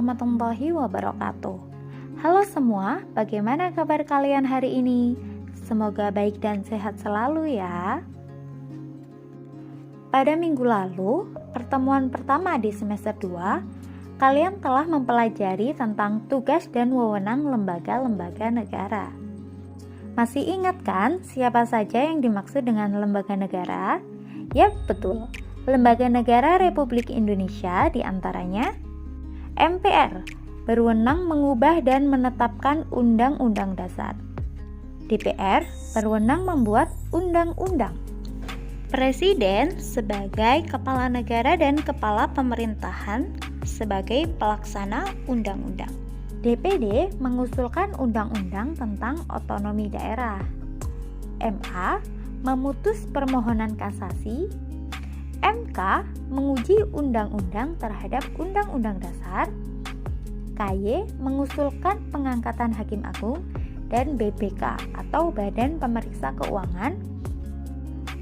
warahmatullahi wabarakatuh. Halo semua, bagaimana kabar kalian hari ini? Semoga baik dan sehat selalu ya. Pada minggu lalu, pertemuan pertama di semester 2, kalian telah mempelajari tentang tugas dan wewenang lembaga-lembaga negara. Masih ingat kan siapa saja yang dimaksud dengan lembaga negara? Yap, betul. Lembaga Negara Republik Indonesia diantaranya MPR, berwenang mengubah dan menetapkan undang-undang dasar. DPR, berwenang membuat undang-undang. Presiden sebagai kepala negara dan kepala pemerintahan sebagai pelaksana undang-undang. DPD mengusulkan undang-undang tentang otonomi daerah. MA memutus permohonan kasasi. MK menguji undang-undang terhadap undang-undang dasar. KY mengusulkan pengangkatan hakim agung, dan BPK atau Badan Pemeriksa Keuangan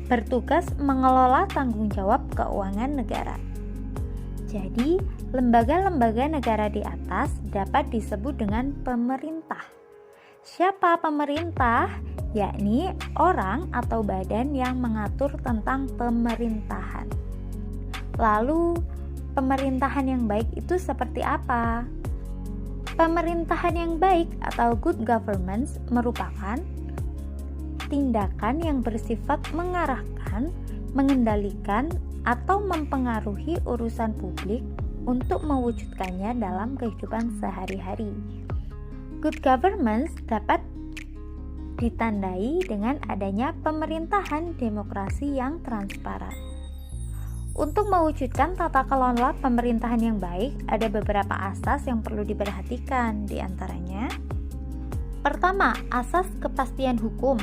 bertugas mengelola tanggung jawab keuangan negara. Jadi, lembaga-lembaga negara di atas dapat disebut dengan pemerintah. Siapa pemerintah? Yakni orang atau badan yang mengatur tentang pemerintahan. Lalu, pemerintahan yang baik itu seperti apa? Pemerintahan yang baik atau good governance merupakan tindakan yang bersifat mengarahkan, mengendalikan, atau mempengaruhi urusan publik untuk mewujudkannya dalam kehidupan sehari-hari. Good governance dapat ditandai dengan adanya pemerintahan demokrasi yang transparan. Untuk mewujudkan tata kelola pemerintahan yang baik, ada beberapa asas yang perlu diperhatikan. Di antaranya, pertama, asas kepastian hukum,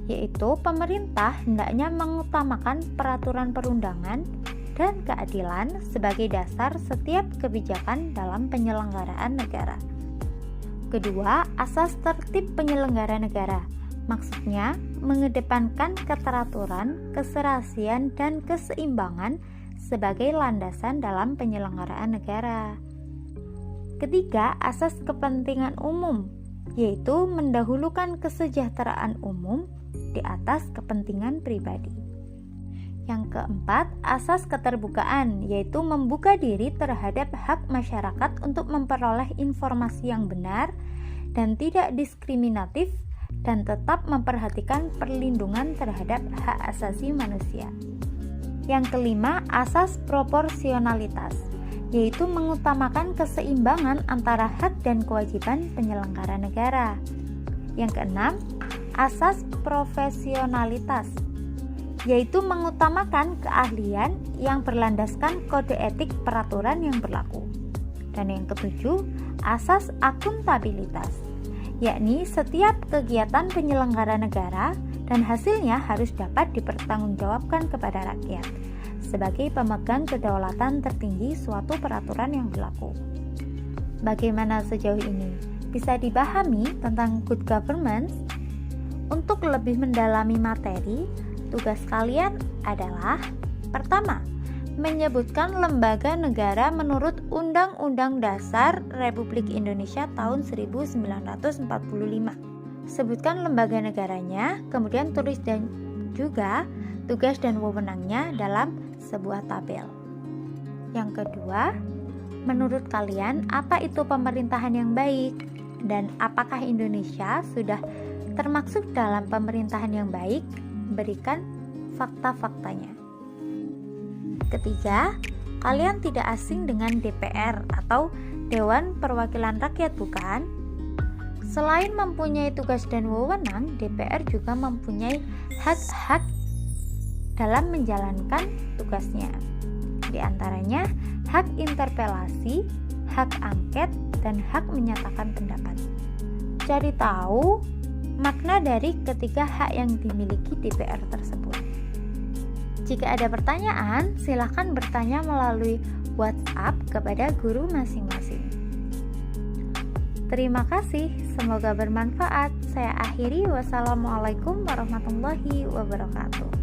yaitu pemerintah hendaknya mengutamakan peraturan perundangan dan keadilan sebagai dasar setiap kebijakan dalam penyelenggaraan negara. Kedua, asas tertib penyelenggara negara. Maksudnya, mengedepankan keteraturan, keserasian, dan keseimbangan sebagai landasan dalam penyelenggaraan negara. Ketiga, asas kepentingan umum, yaitu mendahulukan kesejahteraan umum di atas kepentingan pribadi. Yang keempat, asas keterbukaan, yaitu membuka diri terhadap hak masyarakat untuk memperoleh informasi yang benar dan tidak diskriminatif, dan tetap memperhatikan perlindungan terhadap hak asasi manusia. Yang kelima, asas proporsionalitas, yaitu mengutamakan keseimbangan antara hak dan kewajiban penyelenggara negara. Yang keenam, asas profesionalitas, yaitu mengutamakan keahlian yang berlandaskan kode etik peraturan yang berlaku. Dan yang ketujuh, asas akuntabilitas, yakni setiap kegiatan penyelenggara negara dan hasilnya harus dapat dipertanggungjawabkan kepada rakyat sebagai pemegang kedaulatan tertinggi suatu peraturan yang berlaku. Bagaimana sejauh ini? Bisa dipahami tentang good governance? Untuk lebih mendalami materi, tugas kalian adalah: pertama, menyebutkan lembaga negara menurut Undang-Undang Dasar Republik Indonesia tahun 1945. Sebutkan lembaga negaranya, kemudian tulis dan juga tugas dan wewenangnya dalam sebuah tabel. Yang kedua, menurut kalian apa itu pemerintahan yang baik? Dan apakah Indonesia sudah termasuk dalam pemerintahan yang baik? Berikan fakta-faktanya. Ketiga, kalian tidak asing dengan DPR atau Dewan Perwakilan Rakyat, bukan? Selain mempunyai tugas dan wewenang, DPR juga mempunyai hak-hak dalam menjalankan tugasnya. Di antaranya, hak interpelasi, hak angket, dan hak menyatakan pendapat. Cari tahu makna dari ketiga hak yang dimiliki DPR tersebut. Jika ada pertanyaan, silakan bertanya melalui WhatsApp kepada guru masing-masing. Terima kasih, semoga bermanfaat. Saya akhiri, wassalamualaikum warahmatullahi wabarakatuh.